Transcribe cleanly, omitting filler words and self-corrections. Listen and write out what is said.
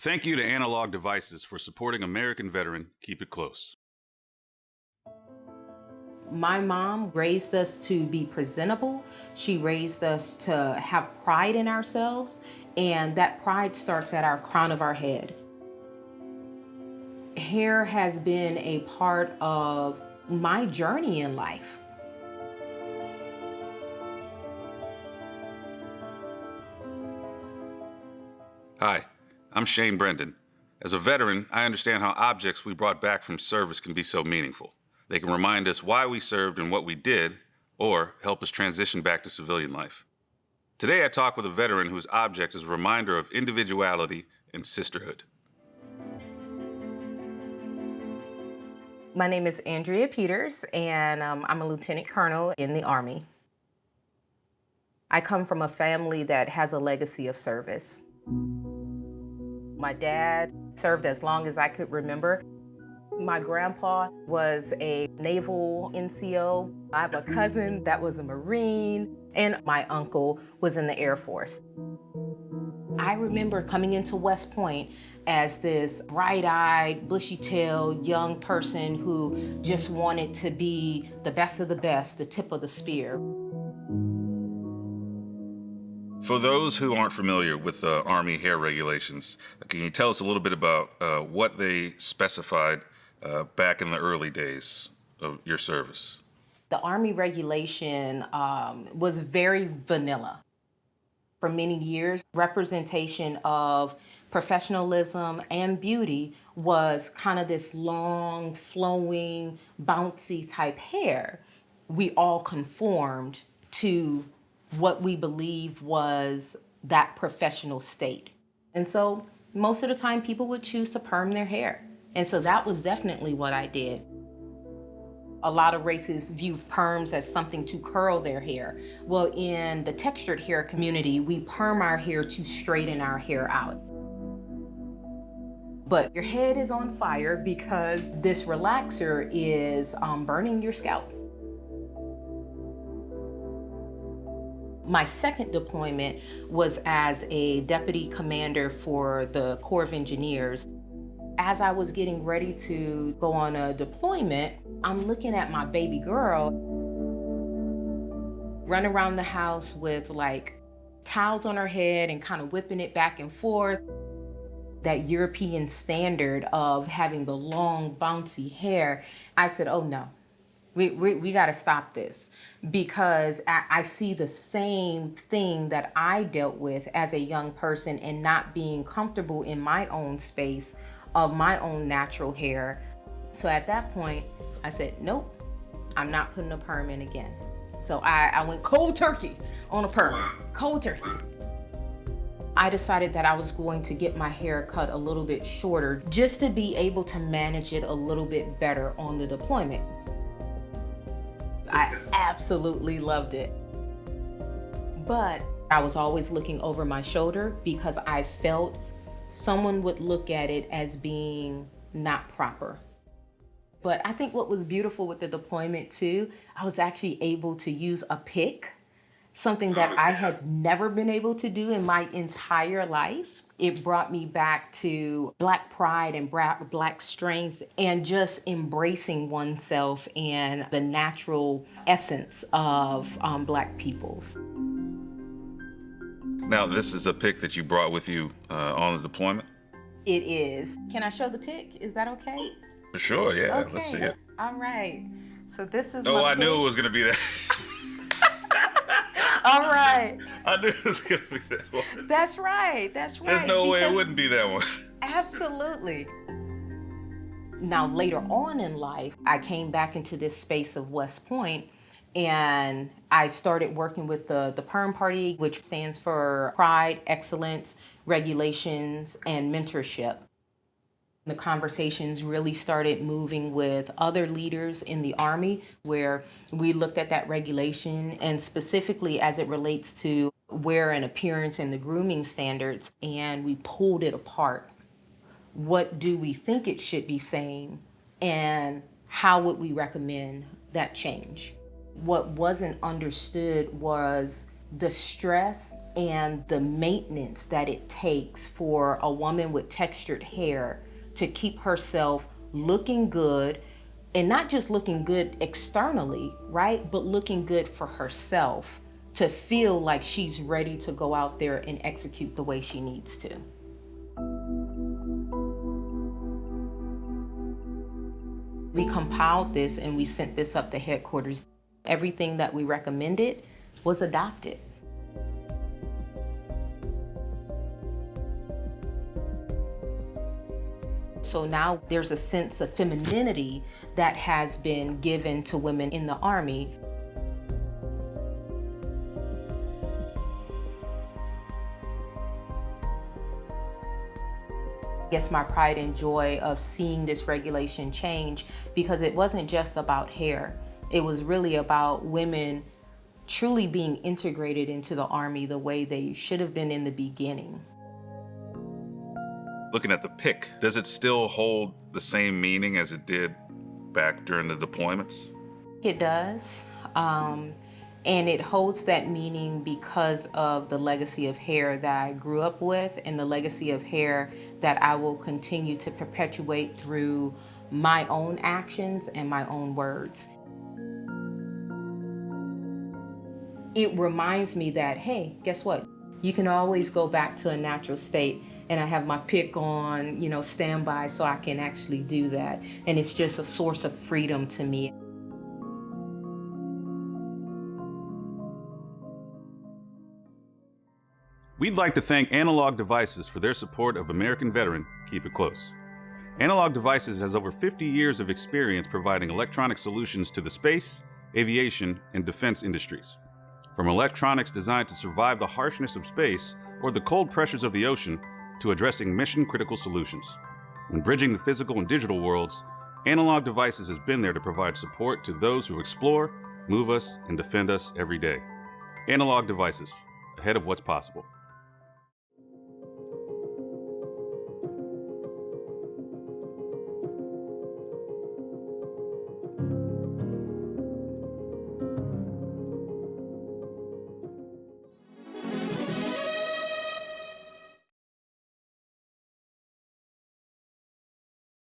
Thank you to Analog Devices for supporting American Veteran Keep It Close. My mom raised us to be presentable. She raised us to have pride in ourselves, and that pride starts at our crown of our head. Hair has been a part of my journey in life. Hi, I'm Shane Brendan. As a veteran, I understand how objects we brought back from service can be so meaningful. They can remind us why we served and what we did, or help us transition back to civilian life. Today I talk with a veteran whose object is a reminder of individuality and sisterhood. My name is Andrea Peters, and I'm a lieutenant colonel in the Army. I come from a family that has a legacy of service. My dad served as long as I could remember. My grandpa was a naval NCO. I have a cousin that was a Marine, and my uncle was in the Air Force. I remember coming into West Point as this bright-eyed, bushy-tailed young person who just wanted to be the best of the best, the tip of the spear. For those who aren't familiar with the Army hair regulations, can you tell us a little bit about what they specified back in the early days of your service? The Army regulation was very vanilla. For many years, representation of professionalism and beauty was kind of this long, flowing, bouncy type hair. We all conformed to what we believed was that professional state. And so most of the time people would choose to perm their hair. And so that was definitely what I did. A lot of races view perms as something to curl their hair. Well, in the textured hair community, we perm our hair to straighten our hair out. But your head is on fire because this relaxer is burning your scalp. My second deployment was as a deputy commander for the Corps of Engineers. As I was getting ready to go on a deployment, I'm looking at my baby girl run around the house with like towels on her head and kind of whipping it back and forth. That European standard of having the long, bouncy hair. I said, oh no. We got to stop this, because I see the same thing that I dealt with as a young person and not being comfortable in my own space of my own natural hair. So at that point, I said, nope, I'm not putting a perm in again. So I went cold turkey on a perm, cold turkey. I decided that I was going to get my hair cut a little bit shorter just to be able to manage it a little bit better on the deployment. I absolutely loved it. But I was always looking over my shoulder because I felt someone would look at it as being not proper. But I think what was beautiful with the deployment too, I was actually able to use a pick, something that I had never been able to do in my entire life. It brought me back to Black pride and Black strength and just embracing oneself and the natural essence of Black peoples. Now, this is a pic that you brought with you on the deployment? It is. Can I show the pic? Is that okay? For sure, yeah. Okay. Let's see it. All right. So this is Oh, my I knew pic. it was going to be that. All right. I knew it was going to be that one. That's right. That's right. There's no way it because- wouldn't be that one. Absolutely. Now, later on in life, I came back into this space of West Point, and I started working with the Perm Party, which stands for Pride, Excellence, Regulations, and Mentorship. The conversations really started moving with other leaders in the Army, where we looked at that regulation and specifically as it relates to wear and appearance and the grooming standards, and we pulled it apart. What do we think it should be saying, and how would we recommend that change? What wasn't understood was the stress and the maintenance that it takes for a woman with textured hair to keep herself looking good, and not just looking good externally, right? But looking good for herself to feel like she's ready to go out there and execute the way she needs to. We compiled this and we sent this up to headquarters. Everything that we recommended was adopted. So now there's a sense of femininity that has been given to women in the Army. I guess my pride and joy of seeing this regulation change, because it wasn't just about hair. It was really about women truly being integrated into the Army the way they should have been in the beginning. Looking at the pick, does it still hold the same meaning as it did back during the deployments? It does. And it holds that meaning because of the legacy of hair that I grew up with and the legacy of hair that I will continue to perpetuate through my own actions and my own words. It reminds me that, hey, guess what? You can always go back to a natural state, and I have my pick on, standby, so I can actually do that. And it's just a source of freedom to me. We'd like to thank Analog Devices for their support of American Veteran Keep It Close. Analog Devices has over 50 years of experience providing electronic solutions to the space, aviation, and defense industries. From electronics designed to survive the harshness of space or the cold pressures of the ocean, to addressing mission-critical solutions. When bridging the physical and digital worlds, Analog Devices has been there to provide support to those who explore, move us, and defend us every day. Analog Devices, ahead of what's possible.